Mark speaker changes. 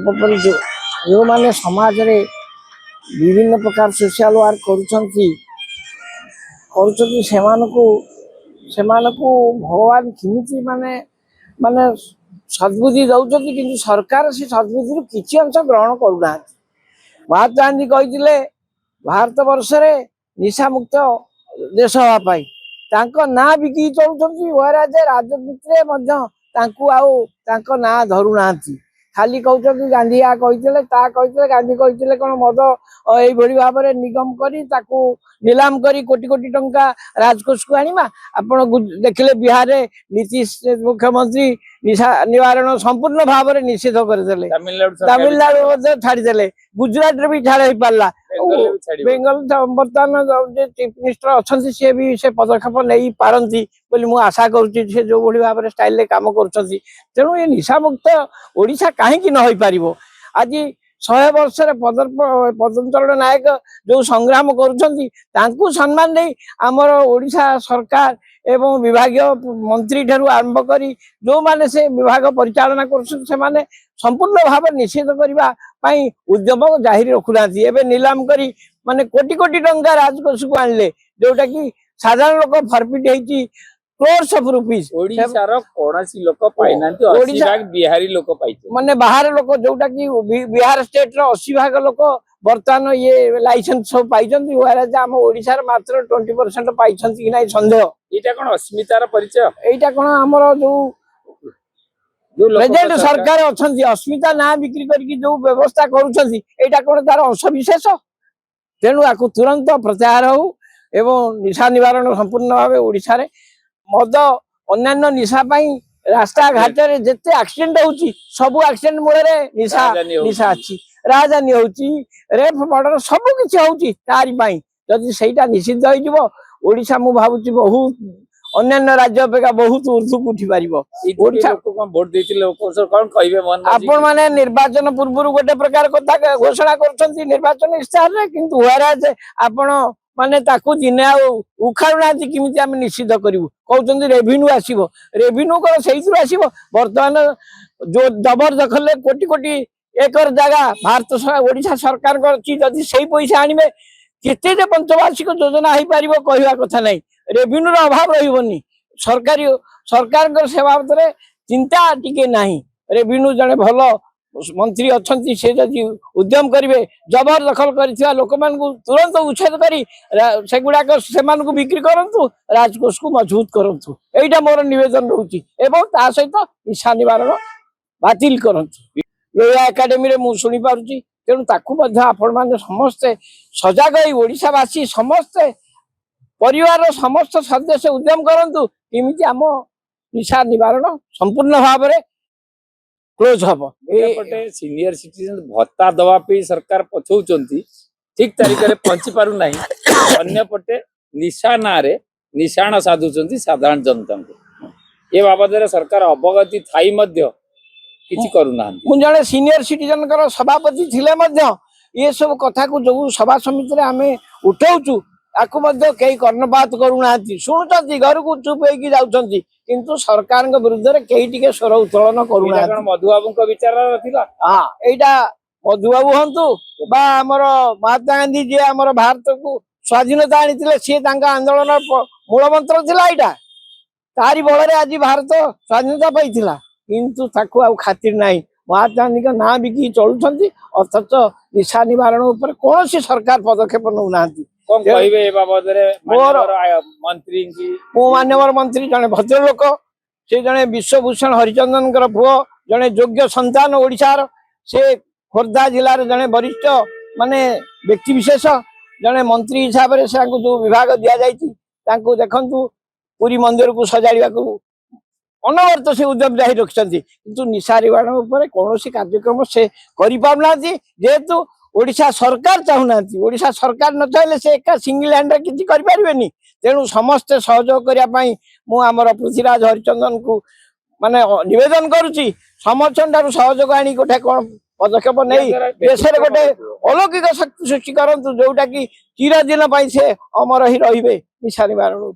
Speaker 1: ସର୍ବୋପରି ଯେଉଁମାନେ ସମାଜରେ ବିଭିନ୍ନ ପ୍ରକାର ସୋସିଆଲ ୱାର୍କ କରୁଛନ୍ତି ସେମାନଙ୍କୁ ଭଗବାନ କେମିତି ମାନେ ମାନେ ସଦ୍ବୁଦ୍ଧି ଦଉଛନ୍ତି, କିନ୍ତୁ ସରକାର ସେ ସଦ୍ବୁଦ୍ଧିରୁ କିଛି ଅଂଶ ଗ୍ରହଣ କରୁନାହାନ୍ତି। ମହାତ୍ମା ଗାନ୍ଧୀ କହିଥିଲେ ଭାରତ ବର୍ଷରେ ନିଶାମୁକ୍ତ ଦେଶ ହେବା ପାଇଁ, ତାଙ୍କ ନାଁ ବିକି ଚଳୁଛନ୍ତି। ରାଜନୀତିରେ ମଧ୍ୟ ତାଙ୍କୁ ଆଉ ତାଙ୍କ ନାଁ ଧରୁନାହାନ୍ତି। ଖାଲି କହୁଛନ୍ତି ଗାନ୍ଧୀ ଆ କହିଥିଲେ ତା କହିଥିଲେ। ଗାନ୍ଧୀ କହିଥିଲେ କ'ଣ ମଦ ଏଇଭଳି ଭାବରେ ନିଗମ କରି ତାକୁ ନିଲାମ କରି କୋଟି କୋଟି ଟଙ୍କା ରାଜକୋଷକୁ ଆଣିବା। ଆପଣ ଦେଖିଲେ ବିହାରରେ ନୀତିଶ ମୁଖ୍ୟମନ୍ତ୍ରୀ ନିଶା ନିବାରଣ ସମ୍ପୂର୍ଣ୍ଣ ଭାବରେ ନିଷେଧ କରିଦେଲେ। ତାମିଲନାଡୁ ମଧ୍ୟ ଛାଡ଼ିଦେଲେ। ଗୁଜୁରାଟରେ ବି ଛାଡ଼ ହେଇପାରିଲା। ବେଙ୍ଗଲ ବର୍ତ୍ତମାନ ଯେ ଚିଫ ମିନିଷ୍ଟର ଅଛନ୍ତି ସିଏ ବି ସେ ପଦକ୍ଷେପ ନେଇ ପାରନ୍ତି ବୋଲି ମୁଁ ଆଶା କରୁଛି। ସେ ଯୋଉଭଳି ଭାବରେ ଷ୍ଟାଇଲରେ କାମ କରୁଛନ୍ତି, ତେଣୁ ଏ ନିଶାମୁକ୍ତ ଓଡ଼ିଶା କାହିଁକି ନ ହେଇପାରିବ? ଆଜି 100 ବର୍ଷରେ ପଦ୍ମଚରଣ ନାୟକ ଯୋଉ ସଂଗ୍ରାମ କରୁଛନ୍ତି, ତାଙ୍କୁ ସମ୍ମାନ ଦେଇ ଆମର ଓଡ଼ିଶା ସରକାର ଏବଂ ବିଭାଗୀୟ ମନ୍ତ୍ରୀ ଠାରୁ ଆରମ୍ଭ କରି ଯୋଉମାନେ ସେ ବିଭାଗ ପରିଚାଳନା କରୁଛନ୍ତି, ସେମାନେ ସମ୍ପୂର୍ଣ୍ଣ ଭାବେ ନିଷେଧ କରିବା ପାଇଁ ଉଦ୍ୟମ ଜାରି ରଖୁନାହାନ୍ତି। ଏବେ ନିଲାମ କରି ମାନେ କୋଟି କୋଟି ଟଙ୍କା ରାଜକୋଷକୁ ଆଣିଲେ, ଯୋଉଟା କି ସାଧାରଣ ଲୋକ ଫରଫିଟ୍ ହେଇଛି crores of rupees।
Speaker 2: ओडिशार कोनसी लोक पाइनांती, 80 भाग बिहारी लोक पाइछे,
Speaker 1: माने बाहर लोक, जोटा कि बिहार स्टेट रो 80 भाग लोक वर्तमान ये लाइसेंस सब पाइछंती। आम ओडिशार मात्र 20% पाइछंती कि नाही संदेह।
Speaker 2: एटा कोन अस्मितार परिचय?
Speaker 1: एटा कोन हमर जो प्रेजेंट सरकार अछंती अस्मिता ना बिक्री करके जो व्यवस्था करूछंती, एटा कोन तार अंश विशेष? तेणु आकु तुरंत प्रत्याहार हो एवं निशा निवारण संपूर्ण भाव ओडिशा रे मद अन्य निशा रास्ता घाट जिते एक्सीडेंट होची, सब एक्सीडेंट मूल निशा अच्छी। राजधानी होची, रेप मर्डर सब किसी होची तारी पाई। जदि सेटा निषिद्ध हो ओडिशा मु भावुची बहुत अन्य राज्य अपेक्षा बहुत ऊर्ध्वक उठी पारिबो।
Speaker 2: ओडिशा लोक कोन वोट देति लोक कोन कहिबे मन
Speaker 1: आपण माने निर्वाचन पूर्व गोटे प्रकार कथा घोषणा करछंती निर्वाचन इस्ताहार रे, किंतु व्हेराज आपण माने ताकू दिने आ उखारुना किमिति आम निषिद्ध करिवु कहउछंती रेवेन्यू आसीबो। रेवेन्यू कोन सेइथुर आसीबो? वर्तमान जो जबरदखल कोटी कोटी एकर जगह भारत ओडिशा सरकार करछि, जदि सेई पैसा आनिबे केते जे पंचवार्षिक योजना हेई पारिबो कहवा कथा नै। रेवेन्यू रो अभाव रहिबोनी। सरकार सेवा रे चिंता टिके नाही। रेवेन्यू जने भलो मंत्री अच्छी, से जदि उद्यम करेंगे जबरदखल कर लोक मान तुरंत उच्छेद कर सेगुड़ाक से बिक्री करूँ, राजकोष को मजबूत करूँ। यहीटा मोर निवेदन रोचे। ता सहित निशा निवारण बातिल करूँ। एकाडेमी शुणी पार्टी, तेणु ताकू आपण मैंने समस्ते सजग ओडिशावासी समस्ते परिवार समस्त सदस्य उद्यम करूँ किमिति आम निशा निवारण संपूर्ण भाव में क्लोज हम।
Speaker 2: एपटे सीनियर सिटीजन भत्ता दवा पे सरकार पछौचंती, ठीक तरीके रे पहुंची पारु नाही। अन्य पटे निशा नारे निशाण साधुचंती साधारण जनता को। ए बाबद रे सरकार अवगति थाई मध्य किछि करू ना।
Speaker 1: मु जने सीनियर सिटीजन कर सभापति थिले मध्य ये सब कथा को जो सभा समिति रे आमे उठाउचु, ताकू मध्य कई कर्णपात करूना, शुणुचंती घर को चुप होइकी जाउचंती, किंतु सरकार विरुद्ध रे कई टिके स्वर उत्तोलन करूना।
Speaker 2: मधुबाबू को विचार रथिला।
Speaker 1: हां, एटा मधुबाबू हंतु बा हमर महात्मा गांधी जे हमर भारत को स्वाधीनता आनिथिले, से तांका आंदोलन मूल मंत्र थिला। एटा तारी बळ रे आज भारत स्वाधीनता पाइथिला, किंतु ताकू आ खातिर नाही। महात्मा गांधी का नाम बिकी चलुछंती, अथच निशा निवारण ऊपर कौन सी सरकार पदक्षेप नौ नांती।
Speaker 2: कोन कहिबे ए बाबद रे मंत्री की
Speaker 1: मो मान्यवर मंत्री जने भद्र लोक, से जने विश्वभूषण हरिचंदन पुओ, जने योग्य संतान ओडिशार, से खोर्धा जिलार जने वरिष्ठ माने व्यक्ति विशेष, जने मंत्री हिसाब से जो विभाग दिया जाइछि, तांको देखंतु पूरी मंदिर को सजाड़िया को अनवर्त से उद्यम जारी रखिछंती, किंतु निशा निवारण ऊपर कौनसी कार्यक्रम से करि पाउनांती। जेहेतु ओडिशा सरकार चाहूनांती, ओडिशा सरकार न चाहे से एका सिंगल हैंड किसी करें, तेणु समस्ते सहयोग करने मु आमर पृथ्वीराज हरिचंदन को माने निवेदन करुच्ची, समर्थन ठार सहयोग आनी गोटे कौन पदक्षेप नहीं देश में गोटे अलौकिक शक्ति सृष्टि करूँ, जोटा कि चिरदिन से अमर ही रे निशा निवारण।